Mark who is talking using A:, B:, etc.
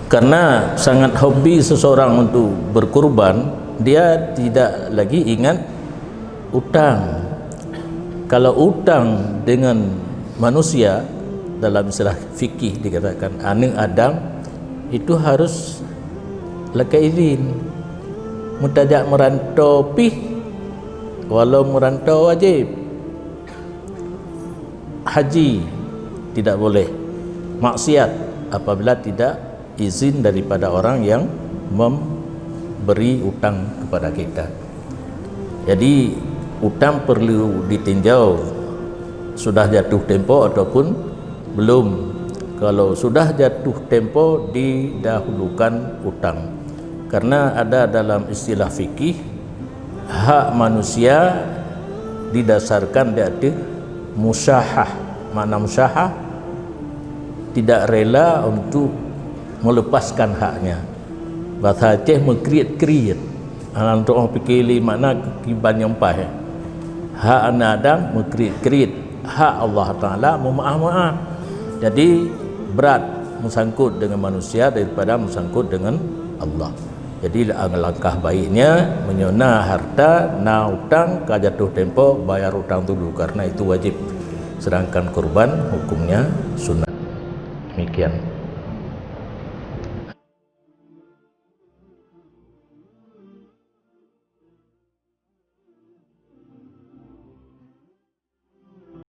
A: Karena sangat hobi seseorang untuk berkurban, dia tidak lagi ingat utang. Kalau utang dengan manusia, dalam istilah fikih dikatakan aning Adam, itu harus laka izin. Mutajak merantau pih, walau merantau wajib. Haji tidak boleh. Maksiat apabila tidak izin daripada orang yang memberi utang kepada kita. Jadi utang perlu ditinjau sudah jatuh tempo ataupun belum. Kalau sudah jatuh tempo, didahulukan utang. Karena ada dalam istilah fikih, hak manusia didasarkan dari musyahah. Makna musyahah, tidak rela untuk melepaskan haknya. Bahasa Aceh mengkriat-kriat. Untuk orang fikir makna kekiban yang pah. Hak anak Adam mengkriat-kriat, hak Allah Ta'ala memaaf-maaf. Jadi berat bersangkut dengan manusia daripada bersangkut dengan Allah. Jadi langkah baiknya menyona harta, na utang, kajatuh tempo bayar utang dulu, karena itu wajib. Sedangkan kurban hukumnya sunat. Demikian.